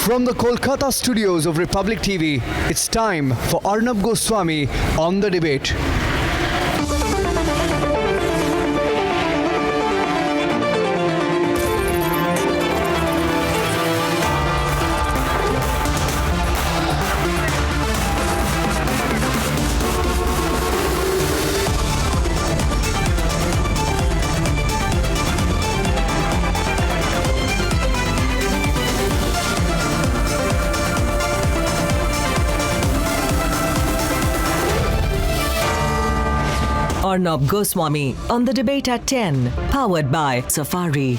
From the Kolkata studios of Republic TV, it's time for Arnab Goswami on the debate. Arnab Goswami on the debate at 10, powered by Safari.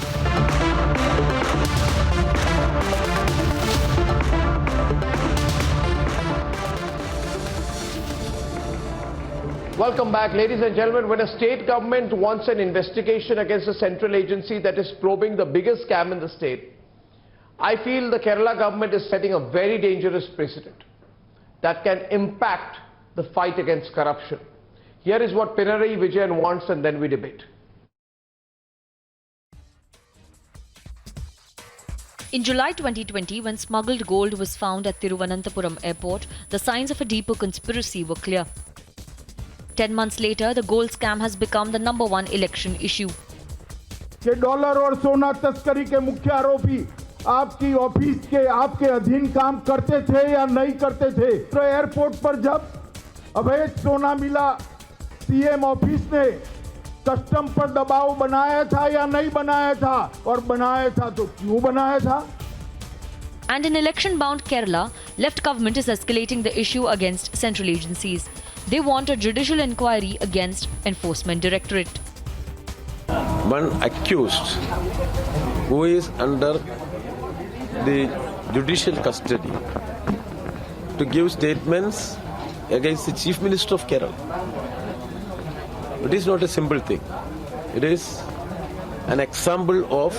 Welcome back, ladies and gentlemen. When a state government wants an investigation against a central agency that is probing the biggest scam in the state, I feel the Kerala government is setting a very dangerous precedent that can impact the fight against corruption. Here is what Pinarayi Vijayan wants, and then we debate. In July 2020, when smuggled gold was found at Thiruvananthapuram airport, the signs of a deeper conspiracy were clear. 10 months later, the gold scam has become the number one election issue. कि dollar और सोना तस्करी के मुख्य आरोपी आपकी office के आपके अधीन काम करते थे या नहीं करते थे? तो एयरपोर्ट पर जब अवैध सोना मिला, सीएम ऑफिस ने कस्टम पर दबाव बनाया था या नहीं बनाया था? और बनाया था तो क्यों बनाया था? And in election-bound Kerala, left government is escalating the issue against central agencies. They want a judicial inquiry against Enforcement Directorate. One accused who is under the judicial custody to give statements against the Chief Minister of Kerala. It is not a simple thing. It is an example of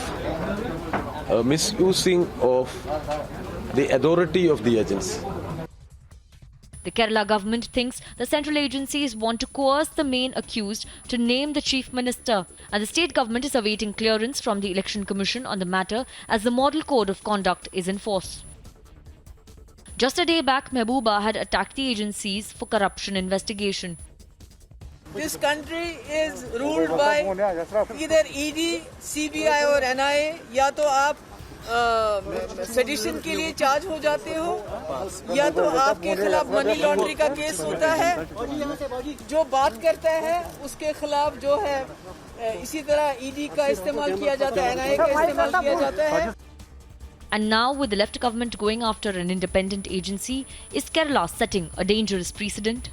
misusing of the authority of the agency. The Kerala government thinks the central agencies want to coerce the main accused to name the chief minister, and the state government is awaiting clearance from the Election Commission on the matter as the model code of conduct is in force. Just a day back, Mehbooba had attacked the agencies for corruption investigation. This country is ruled by either ED, CBI और NIA, या तो आप sedition के लिए charge हो जाते हो, या तो आपके खिलाफ मनी लॉन्ड्री का केस होता है. जो बात करता है उसके खिलाफ जो है इसी तरह ED का इस्तेमाल किया जाता है, NIA का इस्तेमाल किया जाता है. And now, with the left government going after an independent agency, is Kerala setting a dangerous precedent?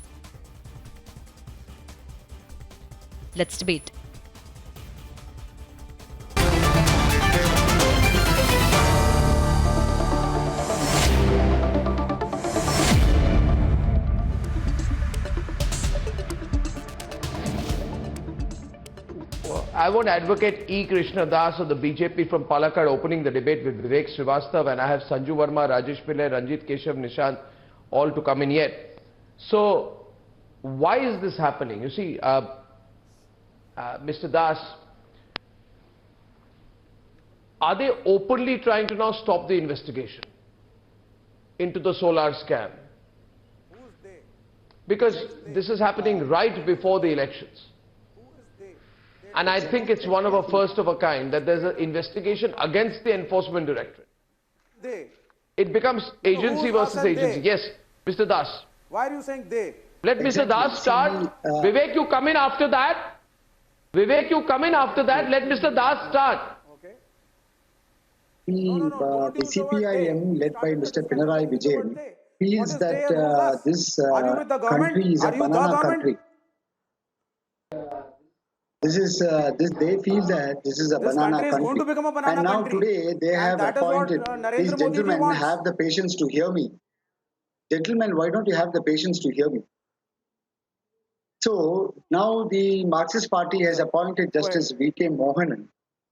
Let's debate. I won't advocate E. Krishna Das of the BJP from Palakkad opening the debate with Vivek Srivastav, and I have Sanju Verma, Rajesh Pillai, Ranjit Keshav, Nishant all to come in yet. So, why is this happening? You see, Mr. Das, are they openly trying to now stop the investigation into the solar scam? Because this is happening right before the elections. And I think it's one of a first of a kind that there's an investigation against the Enforcement Directorate. It becomes agency versus agency. Yes, Mr. Das. Why are you saying they? Let Mr. Das start. Vivek, you come in after that. Vivek, you come in after that. Let Mr. Das start. The CPIM led by Mr. Pinarayi Vijayan feels that this country is a banana country. They feel that this is a banana country. And now today they have appointed, these gentlemen have the patience to hear me. Gentlemen, why don't you have the patience to hear me? So now the Marxist Party has appointed Justice V.K. Mohanan,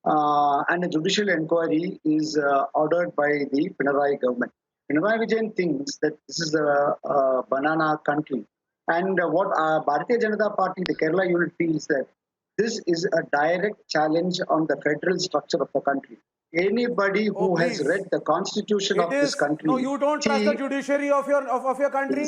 and a judicial inquiry is ordered by the Pinarayi government. Pinarayi Vijayan thinks that this is a banana country. And what Bharatiya Janata Party, the Kerala unit, feels that this is a direct challenge on the federal structure of the country. anybody who has please. read the constitution of this country. No, you don't trust the judiciary of your country.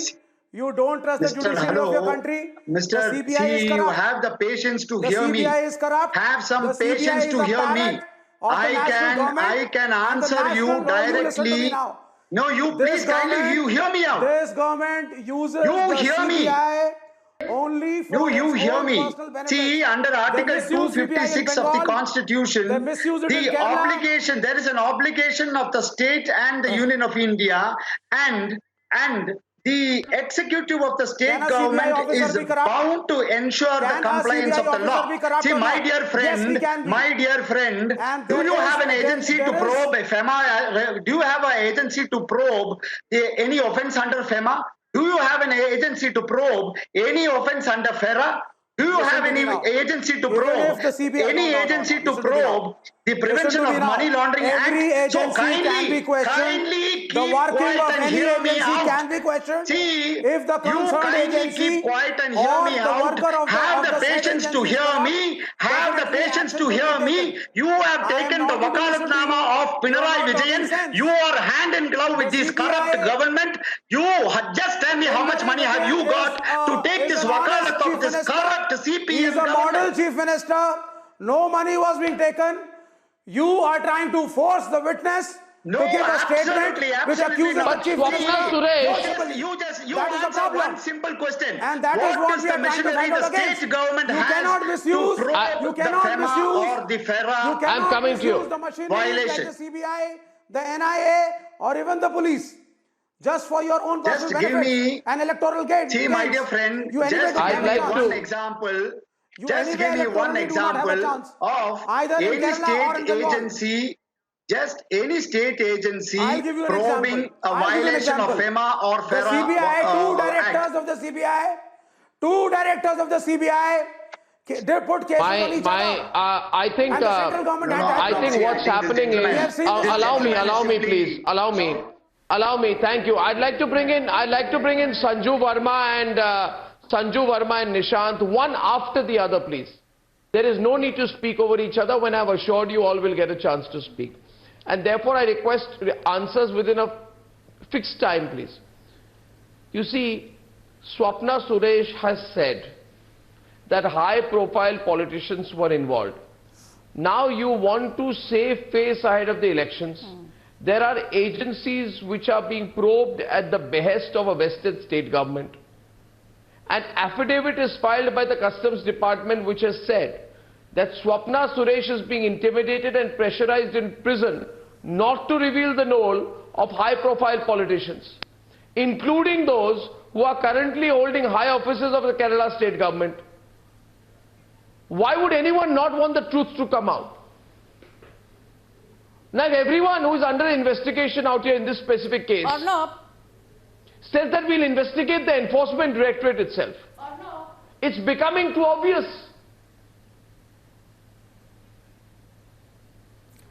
You don't trust the judiciary of your country. Mr. The CBI is you corrupt. have the patience to The hear me. CBI is corrupt. Have some The CBI patience is to a hear me. parrot of the national government I can and the answer national you law. You listen to me directly. now. No, you This please kindly government- you hear me out. This government uses You the hear me. CBI only for You its hear own me. personal benefits. See, under They Article misuse CBI in 256 of the Bengal. Constitution, They misuse it in the Kerala. obligation, there is an obligation of the state and the Union of India, and the executive of the state Can a CBI government officer is be corrupt? bound to ensure Can the a compliance CBI of the officer law. be corrupt See, or my not? dear Yes, friend, he can be. my dear friend, And do there you is- have an agency there to is- probe FEMA? Do you have an agency to probe any offense under FEMA? Do you have an agency to probe any offense under FERA? Do you Listen have to any me now. agency to Even probe if the CBI any no, agency to listen to me now. probe the Listen Prevention to of me now. Money Laundering Every Act? So agency can be questioned. kindly The keep working quiet of and any hear me agency out. can be questioned. See, If the you concerned kindly agency keep quiet and hear or me the out. worker of the- Have of the the said patience to agency is hear corrupt, me. Have the definitely patience action to should be hear me. taken. You have I am taken the not going to listen to wakalatnama you. of You are Pinarayi not talking Vijayan. sense. You are hand in glove with The this CBI corrupt government. Just tell me how much Pinarayi money have you Vijayan got to take is this an honest wakalat chief of this minister. corrupt He CPM is a model government? chief minister. No money was being taken. You are trying to force the witness No, to give a statement absolutely, which absolutely accuses not. the chief Swapna minister. Suresh- You That is the answer problem. one simple question. And that is what is we the are trying to machinery fight the out against. state government You has cannot misuse. to probe You the cannot FEMA misuse. or the FERA? You cannot coming to you. misuse the machinery Violation. like the CBI, the NIA, or even the police, just for your own personal Just give benefits me- and electoral gain. See, my dear friend, you anyway just don't I'd give have me a like chance. one to- example. You Just anyway give me one electorally do not have a example chance. of Either in any Kerala or in state Bengal. agency. Just any state agency I'll give you an probing example. a I'll give you an violation of example. FEMA or The FERA CBI, two directors Act. of the CBI, they put cases on each other. I think, And the central government had I that think problem. what's happening We have is, seen this allow me, gentleman is please, allow me, thank you. I'd like to bring in Sanju Verma and Nishant, one after the other, please. There is no need to speak over each other when I've assured you all will get a chance to speak. And therefore I request answers within a fixed time, please. You see, Swapna Suresh has said that high-profile politicians were involved. Now you want to save face ahead of the elections. There are agencies which are being probed at the behest of a vested state government. An affidavit is filed by the Customs Department which has said that Swapna Suresh is being intimidated and pressurized in prison not to reveal the role of high-profile politicians, including those who are currently holding high offices of the Kerala state government. Why would anyone not want the truth to come out? Now, everyone who is under investigation out here in this specific case says that we'll investigate the Enforcement Directorate itself. It's becoming too obvious.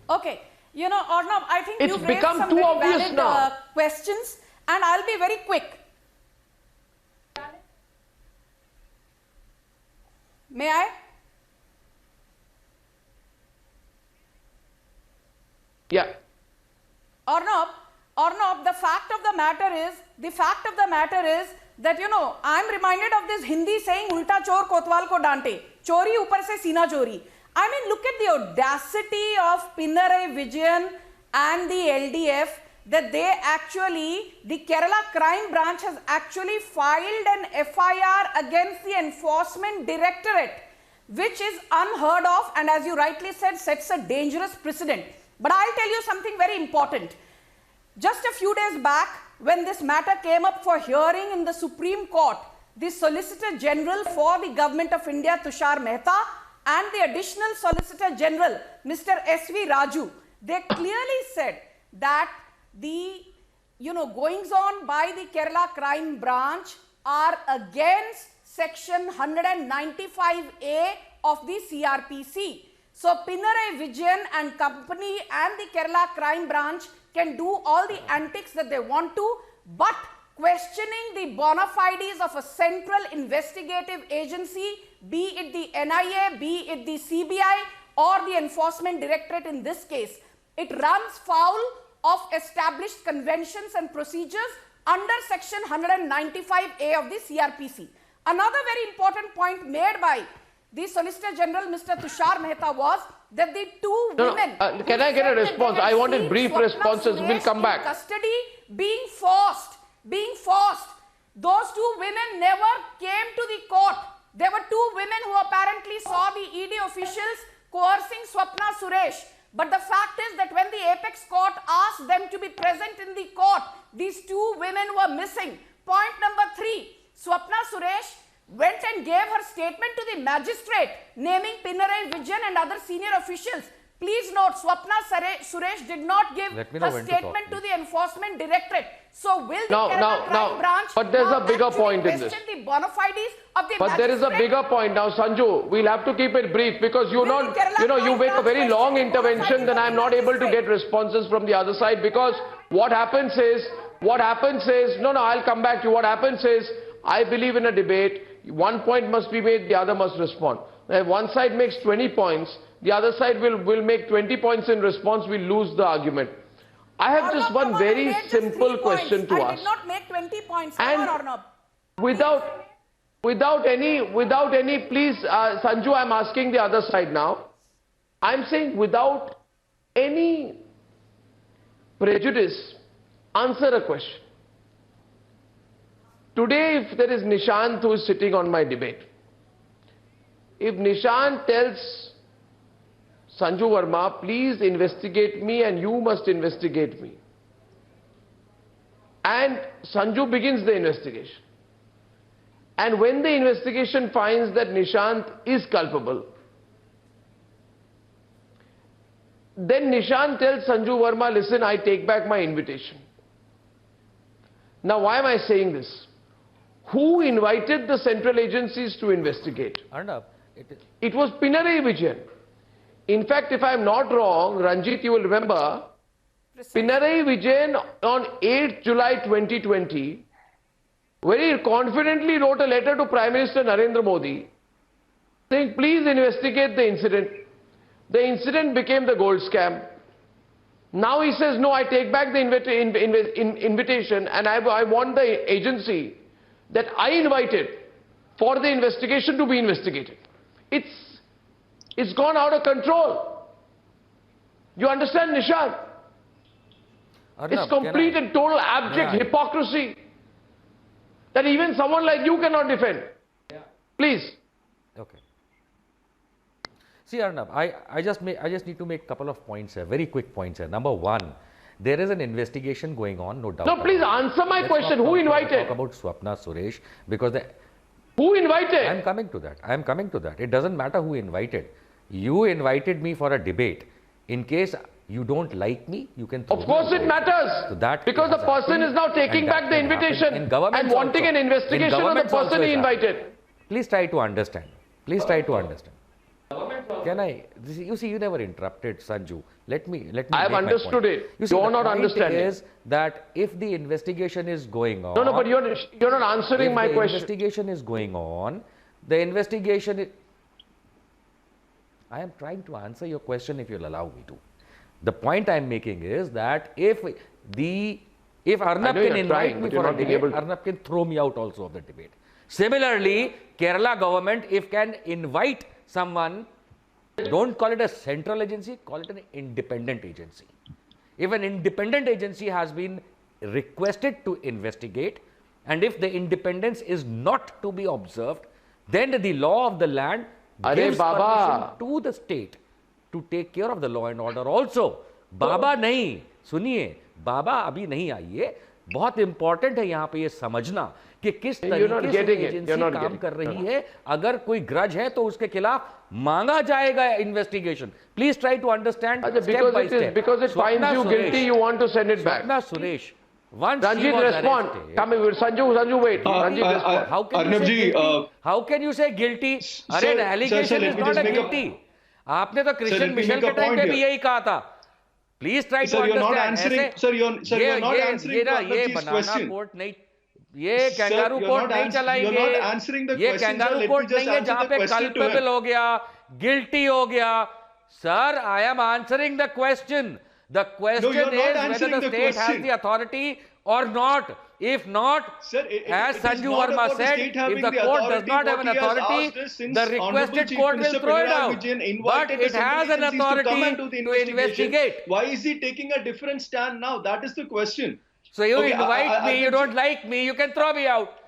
Okay, you know, Arnab, I think It's you've raised become some too very obvious valid now. questions, and I'll be very quick. May I? Yeah. Arnab, the fact of the matter is that, you know, I'm reminded of this Hindi saying, "Ulta chor kotwal ko dante, chori upar se sina chori." I mean, look at the audacity of Pinarayi Vijayan and the LDF, that the Kerala Crime Branch has actually filed an FIR against the Enforcement Directorate, which is unheard of and, as you rightly said, sets a dangerous precedent. But I'll tell you something very important. Just a few days back, when this matter came up for hearing in the Supreme Court, the Solicitor General for the Government of India, Tushar Mehta, and the Additional Solicitor General, Mr. S.V. Raju, they clearly said that the goings on by the Kerala Crime Branch are against Section 195A of the CRPC. So Pinarayi Vijayan and company and the Kerala Crime Branch can do all the antics that they want to, but questioning the bona fides of a central investigative agency, be it the NIA, be it the CBI or the Enforcement Directorate in this case, It runs foul of established conventions and procedures under section 195A of the CRPC. Another very important point made by the Solicitor General, Mr. Tushar Mehta, was that the two women... Can I get a response? I wanted brief Swapna responses. We'll come back. Custody being forced. Those two women never came to the court. There were two women who apparently saw the ED officials coercing Swapna Suresh. But the fact is that when the apex court asked them to be present in the court, these two women were missing. Point number 3, Swapna Suresh went and gave her statement to the magistrate, naming Pinarayi Vijayan and other senior officials. Please note, Swapna Suresh did not give her statement to the enforcement directorate. So will the Kerala crime branch but there's a bigger point in this. question the bona fides of the But there is a bigger point now, Sanju. We'll have to keep it brief because you make a very long intervention, then I'm not able to get responses from the other side because what happens is, no, I'll come back to you. What happens is, I believe in a debate, one point must be made, the other must respond. If one side makes 20 points, the other side will make 20 points in response, we'll lose the argument. I have just one very simple question to ask. I did not make 20 points. And without any, please, Sanju, I'm asking the other side now. I'm saying without any prejudice, answer a question. Today, if there is Nishant who is sitting on my debate, if Nishant tells Sanju Verma, please investigate me and you must investigate me, and Sanju begins the investigation, and when the investigation finds that Nishant is culpable, then Nishant tells Sanju Verma, listen, I take back my invitation. Now, why am I saying this? Who invited the central agencies to investigate? It was Pinarayi Vijayan. In fact, if I am not wrong, Ranjit, you will remember, Pinarayi Vijayan on 8th July 2020 very confidently wrote a letter to Prime Minister Narendra Modi saying, please investigate the incident. The incident became the gold scam. Now he says, no, I take back the invitation and I want the agency that I invited for the investigation to be investigated. It's gone out of control. You understand, Nishant? It's complete and total abject hypocrisy that even someone like you cannot defend. Please. Okay. See, Arnab, I just need to make a couple of points here, very quick points here. Number one, there is an investigation going on, no doubt. No, please answer my question. Who invited? Talk about Swapna Suresh because who invited? I am coming to that. It doesn't matter who invited. You invited me for a debate. In case you don't like me, you can. Of course, it matters. So because the person is now taking back the invitation and wanting an investigation on the person he invited. Please try to understand. Can I? You see, you never interrupted, Sanju. Let me. I have understood it. You are not understanding. Is that if the investigation is going on? No, but you're not answering my question. Investigation is going on. The investigation is. I am trying to answer your question if you'll allow me to. The point I am making is that if Arnab can invite me for a debate, Arnab can throw me out also of the debate. Similarly, Kerala government, if can invite someone, don't call it a central agency, call it an independent agency. If an independent agency has been requested to investigate, and if the independence is not to be observed, then the law of the land gives permission to the state to take care of the law and order also. Baba nahi, suniye, Baba abhi nahi aayi hai. बहुत important है यहाँ पे ये समझना कि किस तरीके से एजेंसी काम कर रही है. अगर कोई ग्रज है तो उसके खिलाफ मांगा जाएगा investigation. Please try to understand step by step. Because it finds you guilty, you want to send it back. Swapna Suresh. Ranjit, respond. Come here, Sanju, wait. Ranjit, respond. How can you say guilty? अरे allegation is not a guilty. आपने तो Christian Michel के time पे भी यही कहा था. Please try to understand. You're not answering Arnabji's question. ये कैंगारू कोर्ट नहीं चलाएंगे. ये कैंगारू कोर्ट नहीं है जहां पे कल्पेबल हो गया, गिल्टी हो गया. Sir, I am answering the question. The question you're not is whether answering the the state has question. the authority or not. If not, Sir, as it is Sanju not Verma about the said, state if having the the court does authority. not have What an he has authority, asked is, since the Honorable requested Chief court will Minister throw it Pinarayi out. Vijayan But invited the it has central an agencies to come authority and do the to investigation. investigate. Why is he taking a different stand now? That is the question. So you Okay, invite me, you don't like me, you can throw me out.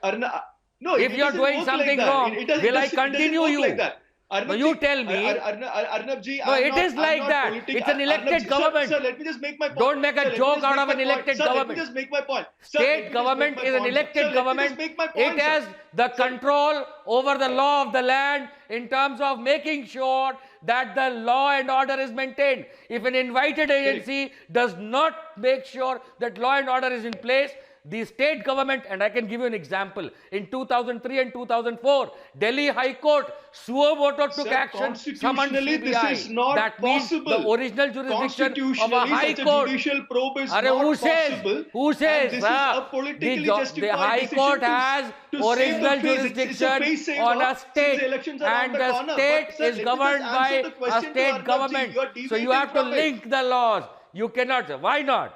No, If it you're doesn't doing work something like that. wrong, will I continue work you? Like that. No, you tell me. Arnabji, No, it is like that. It's an elected government. Sir, let me just make my point. Don't make a joke out of an elected government. Let me just make my point. State government is an elected government. It has the control over the law of the land in terms of making sure that the law and order is maintained. If an invited agency does not make sure that law and order is in place, the state government, and I can give you an example, in 2003 and 2004, Delhi High Court suo moto took action, summoned Constitutionally, CBI. this is not That possible. means the original jurisdiction of a High such Court. a judicial probe is Who not says? possible. Who says? And this is a politically justified the High decision Court to has save original the face. It's a jurisdiction face saver on a since state, the elections are around and the the corner. state But, sir, is let me governed just by answer the a question to state Arnabji. government. You are So you deviating have to from it. link the laws. You cannot. Why not?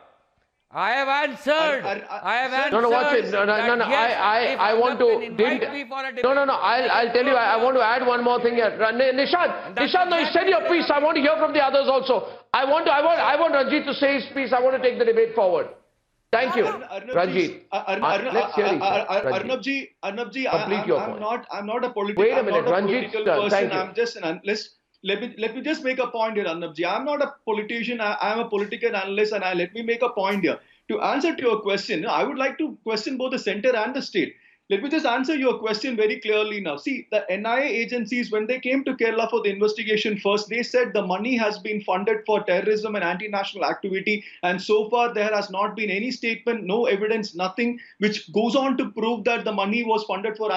I have answered. I have answered. No, watch it. No. I want to. I'll tell you. I want to add one more thing here. Nishant, no, you said your piece. I want to hear from the others also. I want Ranjit to say his piece. I want to take the debate forward. Thank you, Ranjit. Let's hear it. Arnabji, Complete your point. I'm not a political. Wait a minute, Ranjit. Thank you. I'm just an analyst. Let me just make a point here, Arnabji. I'm not a politician. I'm a political analyst, and let me make a point here. To answer to your question, I would like to question both the center and the state. Let me just answer your question very clearly now. See, the NIA agencies, when they came to Kerala for the investigation first, they said the money has been funded for terrorism and anti-national activity. And so far, there has not been any statement, no evidence, nothing which goes on to prove that the money was funded for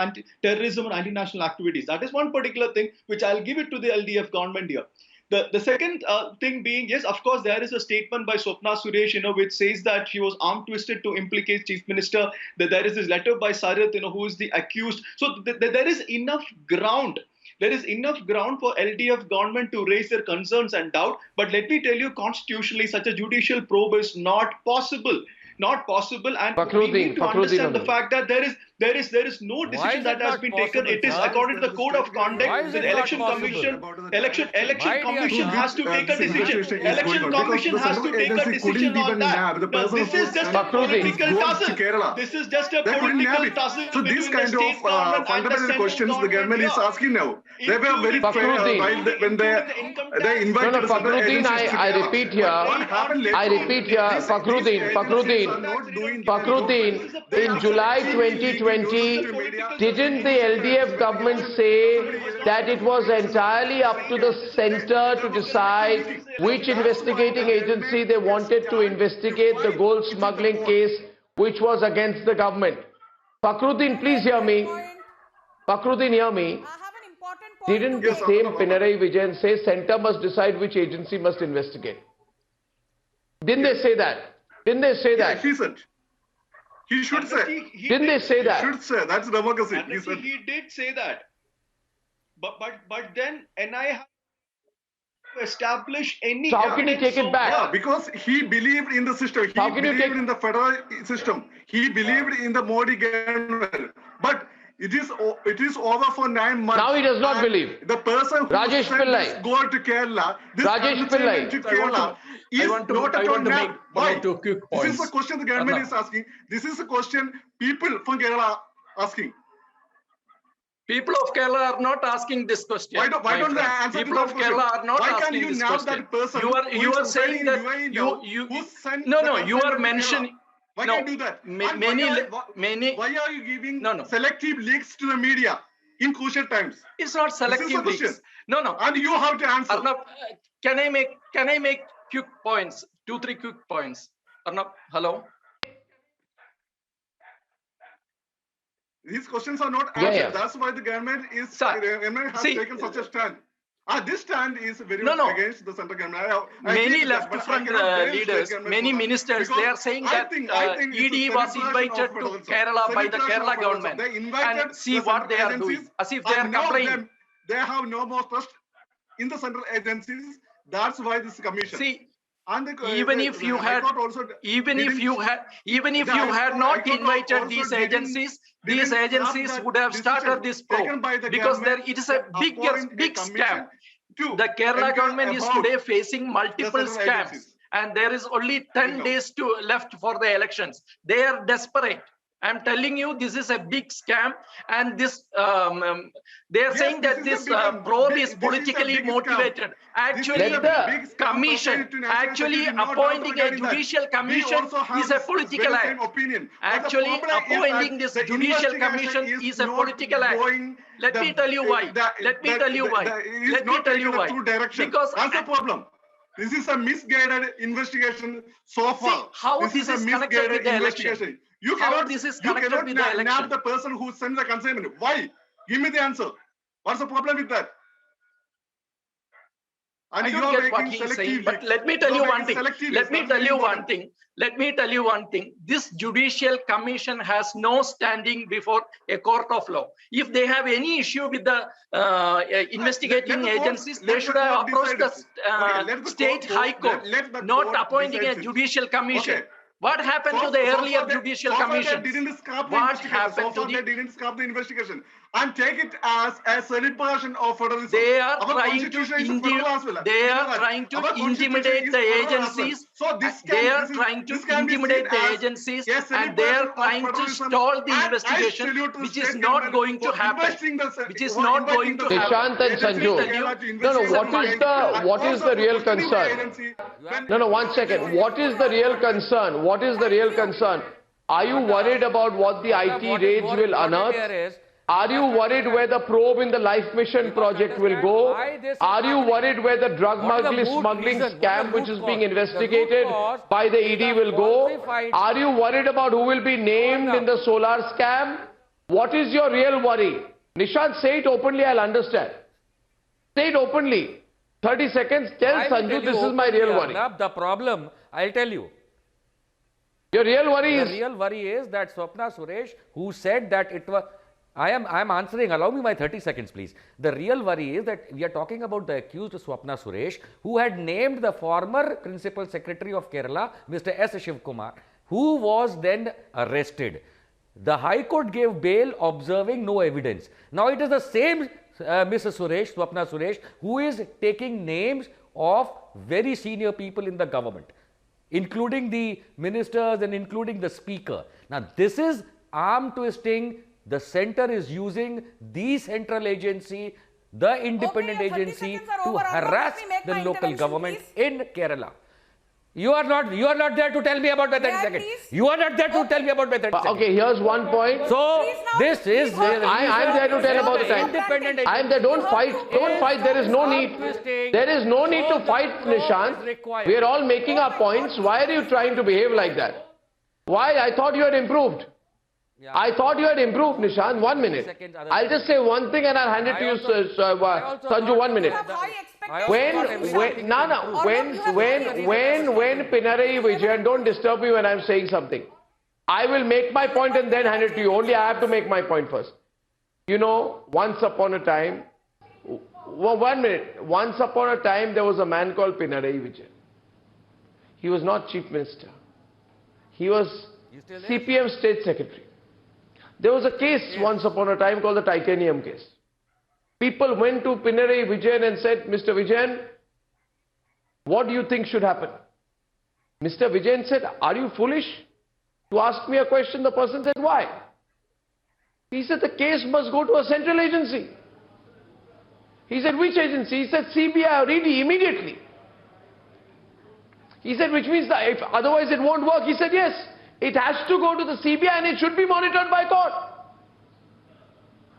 terrorism and anti-national activities. That is one particular thing which I'll give it to the LDF government here. The second thing being, yes, of course, there is a statement by Swapna Suresh, which says that she was arm twisted to implicate Chief Minister. That there is this letter by Sarath, who is the accused. So there is enough ground. There is enough ground for LDF government to raise their concerns and doubt. But let me tell you, constitutionally, such a judicial probe is not possible. Not possible, and we need to understand the fact that there is no decision that has been taken. It is according to the code of conduct. The election commission has to take a decision. Election commission has to take a decision on that. Now, this is just a political tussle. This is just a political tussle. So this kind of fundamental questions the government is asking now. They were very fair when they invited Fakhruddin, I repeat here, Fakhruddin, in July 2020, didn't the LDF government say that it was entirely up to the center to decide which investigating agency they wanted to investigate the gold smuggling case which was against the government? Fakhruddin, please hear me. Fakhruddin, hear me. Didn't the same Pinarayi Vijayan say center must decide which agency must investigate? Didn't they say that? Didn't they say that? He said. He should say. Didn't they say that? He should say. That's democracy. He did say that. But then NIA has to establish any. So how can he take it back? Yeah, because he believed in the system. He believed in the federal system. He believed in the Modi government. But it is over for 9 months. Now he does not believe. The person who Rajesh sent Pillai. this gold to Kerala, this Rajesh Pillai. to Kerala is not at all now. Why? This is a question the government is asking. This is a question people from Kerala are asking. People of Kerala are not asking this question. Why don't they answer people of Kerala are not asking this question? Why can't you nab that person? You are saying that you are mentioning. Why can't you do that? Why are you giving selective leaks to the media in crucial times? It's not selective leaks. No. And you have to answer. Arnab, can I make quick points? 2-3 quick points. Arnab, hello. These questions are not answered. Yeah. That's why the government has taken such a stand. This stand is very much against the central government. Many left-front leaders, many ministers, they are saying that ED was invited to Kerala by the Kerala government. And see what they are doing, as if they are complaining. They have no more trust in the central agencies. That's why this commission. See, even if you had not invited these agencies would have started this probe, because it is a big scam. The Kerala government is today facing multiple scams, and there is only 10 days left for the elections. They are desperate. I'm telling you, this is a big scam, and this they are saying that this probe is politically motivated. Actually, the commission, actually appointing a judicial commission is a political act. Actually, appointing this judicial commission is a political act. Let me tell you why. Let me tell you why. Because that's the problem. This is a misguided investigation so far. See, how this is connected with the election? You cannot nab the person who sent the consignment. Why? Give me the answer. What's the problem with that? And I don't get what he's saying, but let me tell you one thing. Let me tell you one thing. This judicial commission has no standing before a court of law. If they have any issue with the investigating agencies, they should have approached the state high court, not appointing a judicial commission. What happened to the earlier judicial commission? What happened to didn't stop the investigation? And take it as a celebration of federalism. They are trying to intimidate the agencies. They are trying to intimidate the agencies, and they are trying to stall the investigation, which is not going to happen. Which is not going to happen. Nishant and Sanju. What is the real concern? No, 1 second. What is the real concern? What is the real concern? Are you worried about what the IT raids will unearth? Are you worried where the probe in the Life Mission project will go? Are you worried where the drug smuggling scam which is being investigated by the ED will go? Are you worried about who will be named in the solar scam? What is your real worry? Nishant, say it openly, I'll understand. Say it openly. 30 seconds, tell Sanju this is my real worry. The problem, I'll tell you. Your real worry is? The real worry is that Swapna Suresh, who said that it was... I am answering, allow me my 30 seconds please. The real worry is that we are talking about the accused Swapna Suresh, who had named the former Principal Secretary of Kerala, Mr. S. Shivkumar, who was then arrested. The High Court gave bail observing no evidence. Now it is the same Mr. Suresh, Swapna Suresh, who is taking names of very senior people in the government, including the ministers and including the speaker. Now this is arm twisting. The center is using the central agency, the independent agency, to harass the local government in Kerala. You are not there to tell me about my 30 seconds. You are not there to tell me about my 30 seconds. Okay, here's one point. So this is I'm there to tell about the time. I'm there. Don't fight. There is no need. There is no need to fight, Nishant. We are all making our points. Why are you trying to behave like that? Why? I thought you had improved. I thought you had improved, Nishant. 1 minute. I'll just say one thing and I'll hand it to you, Sanju. 1 minute. When Pinarayi Vijayan, don't disturb me when I'm saying something. I will make my point and then hand it to you. Only I have to make my point first. You know, once upon a time, 1 minute. Once upon a time, there was a man called Pinarayi Vijayan. He was not Chief Minister. He was CPM State Secretary. There was a case once upon a time called the Titanium case. People went to Pinarayi Vijayan and said, Mr. Vijayan, what do you think should happen? Mr. Vijayan said, are you foolish to ask me a question? The person said, why? He said, the case must go to a central agency. He said, which agency? He said, CBI or ED immediately. He said, which means that if otherwise it won't work. He said, yes. It has to go to the CBI and it should be monitored by court.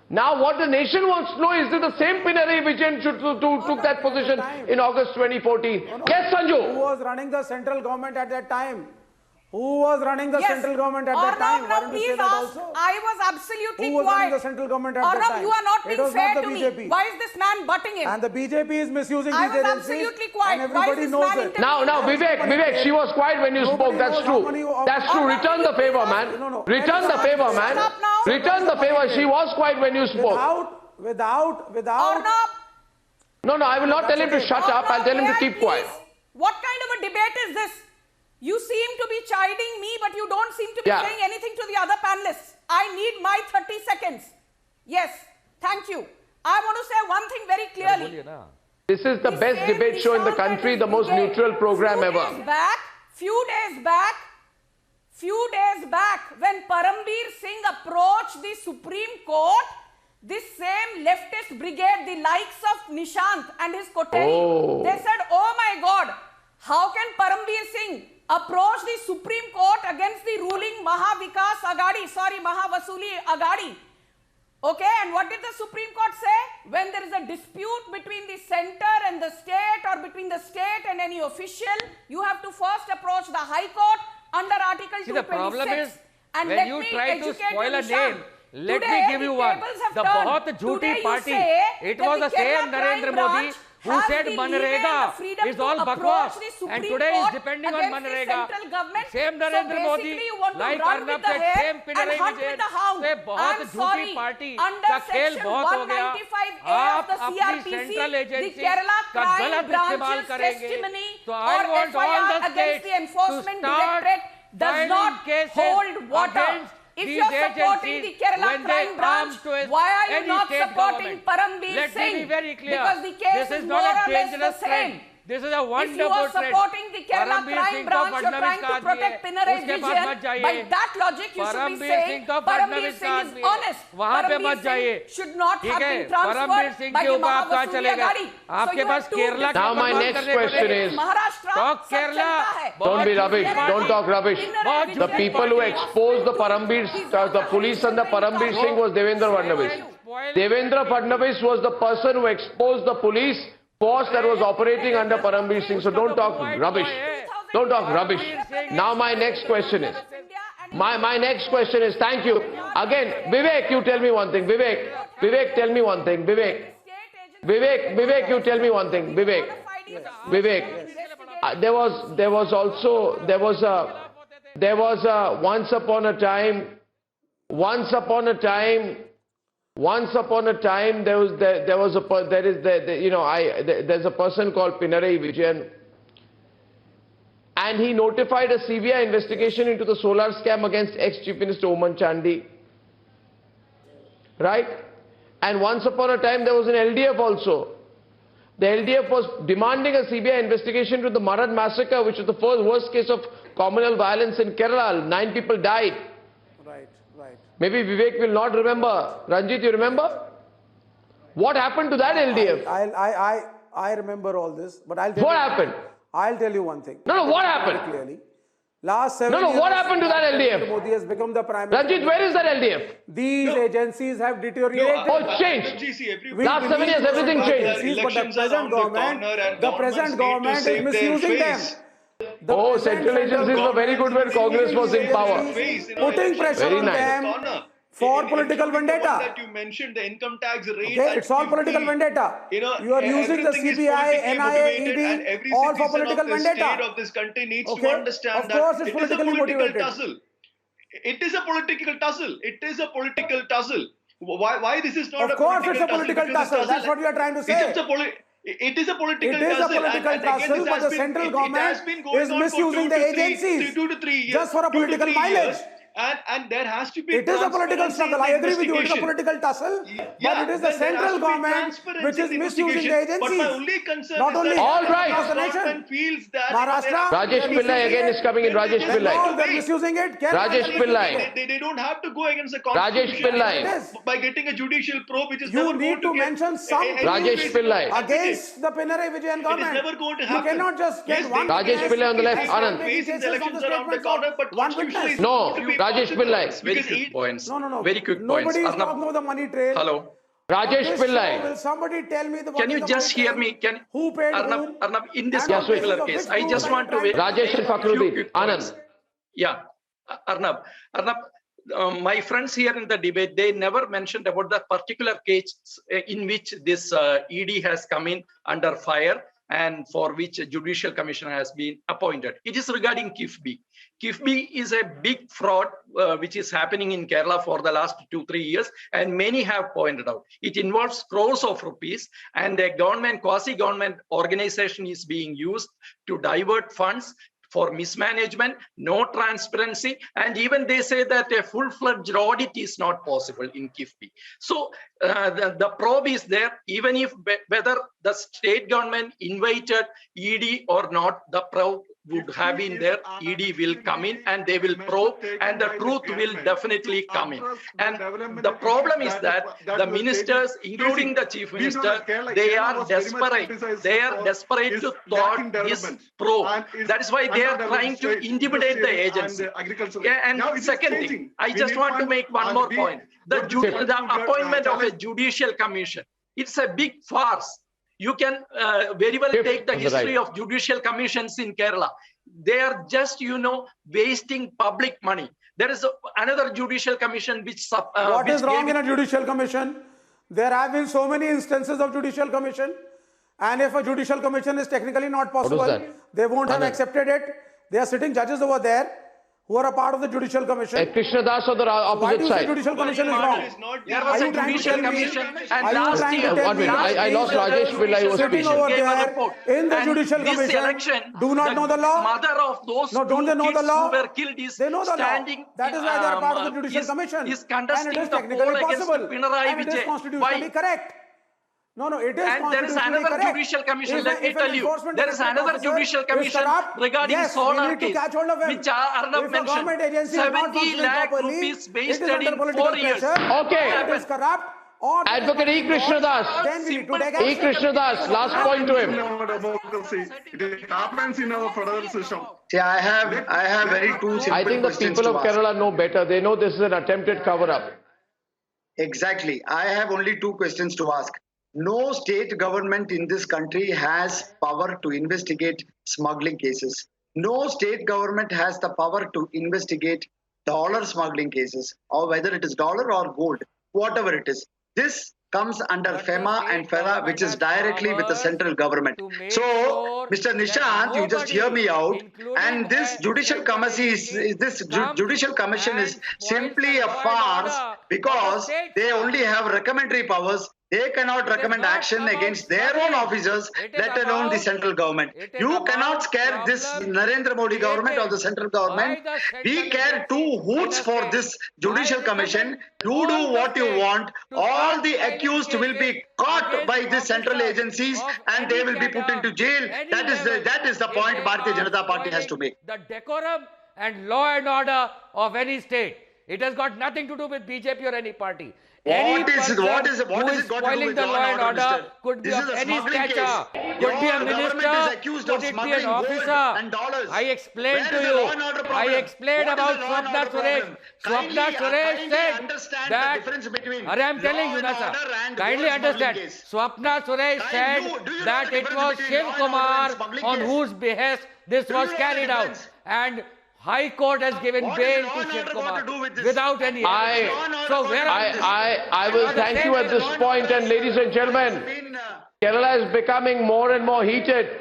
Now what the nation wants to know is that the same Pinarayi Vijayan took that position in August 2014. Yes, Sanju. Who was running the central government at that time? Who was running the central government at that time? Now please ask. I was absolutely quiet. Who was running the central government at that time? You are not being fair to me. Why is this man butting in? And the BJP is misusing these agencies. I was absolutely quiet. And everybody knows it. Now, Vivek, she was quiet when you spoke. That's true. That's true. Return the favor, man. Return the favor, man. Return the favor. She was quiet when you spoke. Without. Arnab. No, I will not tell him to shut up. I'll tell him to keep quiet. What kind of a debate is this? You seem to be chiding me, but you don't seem to be saying anything to the other panelists. I need my 30 seconds. Yes, thank you. I want to say one thing very clearly. This is the best debate show in the country, the most neutral program ever. Few days back, when Parambir Singh approached the Supreme Court, this same leftist brigade, the likes of Nishant and his coterie, they said, oh my God, how can Parambir Singh approach the Supreme Court against the ruling Mahavasuli Agadi? Okay, and what did the Supreme Court say? When there is a dispute between the center and the state, or between the state and any official, you have to first approach the High Court under Article 226. The problem is, and when you try to spoil a name, let me give you one. The Bahut Jhoothi Party, it was the same Narendra Modi who said Manrega is all bakwas, and today is depending on Manrega. Same Narendra Modi, like Arnab said, same Pinarayi Vijayan, से बहुत झूठी party का खेल बहुत हो गया. आप अपनी सेंट्रल एजेंसी का गलत इस्तेमाल करेंगे. तो I want all the states to start filing cases against if you are supporting the Kerala crime branch, why are you not supporting Parambir Singh? Let me be very clear. Because the case is more or less the same. This is a wonderful trend. If you are supporting the Kerala crime branch, you are trying to protect Pinarayi Vijayan. By that logic, you should be saying Parambir Singh is honest. Parambir Singh should not have been transferred by the Mahavasuli Agadi. Now my next question is, don't be rubbish, don't talk rubbish. The people who exposed the police and the Parambir Singh was Devendra Fadnavis. Devendra Fadnavis was the person who exposed the police force that was operating under Parambir Singh. So don't talk rubbish. Don't talk rubbish. Now my next question is, my next question is, thank you. Again, Vivek, you tell me one thing. Vivek, tell me one thing. Vivek, you tell me one thing. Vivek, there was once upon a time, there's a person called Pinarayi Vijayan, and he notified a CBI investigation into the solar scam against ex-Chief Minister Oommen Chandy, right? And once upon a time there was an LDF also. The LDF was demanding a CBI investigation into the Marad massacre, which was the worst case of communal violence in Kerala. 9 people died. Right. Maybe Vivek will not remember. Ranjit, you remember? What happened to that LDF? I remember all this, but I'll tell what you happened? I'll tell you one thing. No, what happened? Clearly. Last 7 years, what happened to that LDF? Modi has become the prime minister. Ranjit, where is that LDF? These agencies have deteriorated. It's changed. Last 7 years, everything changed. But the present government is misusing them. Central agencies were very good when Congress was in power. Putting pressure on them for political vendetta. That you mentioned, the income tax rate. Okay, it's all political vendetta. You are using the CBI, NIA, ED, all for political vendetta. State of this country needs to understand of course, it's politically motivated. Tussle. It is a political tussle. It is a political tussle. Why this is not a political tussle? Of course, it's a political tussle. That's what you are trying to say. It is a political tussle. It is a political tussle, but the central government is misusing the agencies 2 to 3 years, just for a political mileage. And there has to be. It is a political struggle. I agree with you. It is a political tussle, but it is the central government which is misusing the agencies. But my only concern not is only all right. the nation. Feels that Maharashtra. Rajesh Pillai again is coming in. Rajesh Pillai. They're misusing it. Rajesh Pillai. They don't have to go against the constitution. Rajesh Pillai. By getting a judicial probe, which is you need to mention some Rajesh Pillai against the Pinarayi Vijayan government. It is never going to happen. You cannot just get one. Rajesh Pillai on the left. Anand. No, Rajesh Pillai. Very quick points. No. Very quick points. Nobody is talking about the money trail. Hello. Rajesh Pillai. Will somebody tell me the Can you just hear me? Who paid Arnab, whom? in this particular case, I just want to... Rajesh and Fakhruddin. Anand. Yeah. Arnab, my friends here in the debate, they never mentioned about the particular case in which this ED has come in under fire and for which a judicial commission has been appointed. It is regarding KIFBI. KIFBI is a big fraud which is happening in Kerala for the last 2-3 years, and many have pointed out. It involves crores of rupees, and a government, quasi-government organization is being used to divert funds for mismanagement, no transparency, and even they say that a full-fledged audit is not possible in KIFBI. So the probe is there, even if whether the state government invited ED or not, the probe would have been there. ED will come in and they will probe, and the truth will definitely come in. And the problem is that the ministers, including the chief minister, they are desperate. They are desperate to thwart this probe. That is why they are trying to intimidate the agency. And second thing, I just want to make one more point. The appointment of a judicial commission, it's a big farce. You can very well take the history of judicial commissions in Kerala. They are just, wasting public money. There is another judicial commission which... What is wrong in a judicial commission? There have been so many instances of judicial commission, and if a judicial commission is technically not possible, they won't have accepted it. They are sitting judges over there who are a part of the judicial commission. Krishna Das on the opposite side. Judicial commission is wrong? There was a judicial commission, and last year, I lost Rajesh Pillai was sitting over there in the judicial commission. Do not know the law. Mother of those don't they know the law? who were killed is they know the standing. Law. That is why they are part of the judicial commission. Is contesting and it is the technically poll against possible. Pinarayi And it is Vijay. constitutionally correct. No, it is and there is another correct. judicial commission, If let me tell you. There is another judicial commission regarding solar case, which Arnab mentioned. 70 lakh rupees wasted in 4 years. Okay. It is corrupt. Advocate E. Krishna Das. Then we need to take action. E. Krishna Das, last point to him. It happens in our federal system. See, I have very two simple I think the questions people to of ask. Kerala know better. They know this is an attempted cover-up. Exactly. I have only two questions to ask. No state government in this country has power to investigate smuggling cases. No state government has the power to investigate dollar smuggling cases, or whether it is dollar or gold, whatever it is. This comes under FEMA and FERA, which is directly with the central government. So, Mr. Nishant, you just hear me out. And this judicial commission is simply a farce because they only have recommendatory powers. They cannot recommend action against their own officers, let alone the central government. You cannot scare this Narendra Modi government or the central government. We care two hoots for this judicial commission. You do what you want. All the accused will be caught by the central agencies and they will be put into jail. That is the point Bharatiya Janata Party has to make. The decorum and law and order of any state. It has got nothing to do with BJP or any party. What is it got to do with the law and order? Could be of any stature. Could be a minister. Could it be an officer? I explained to you. I explained about Swapna Suresh. Swapna Suresh said that. I am telling you, sir. Kindly understand. Swapna Suresh said that it was Shiv Kumar on whose behest this was carried out. And High Court has given bail to Shiv Kumar without any evidence. I will thank you at this point, and ladies and gentlemen, Kerala is becoming more and more heated.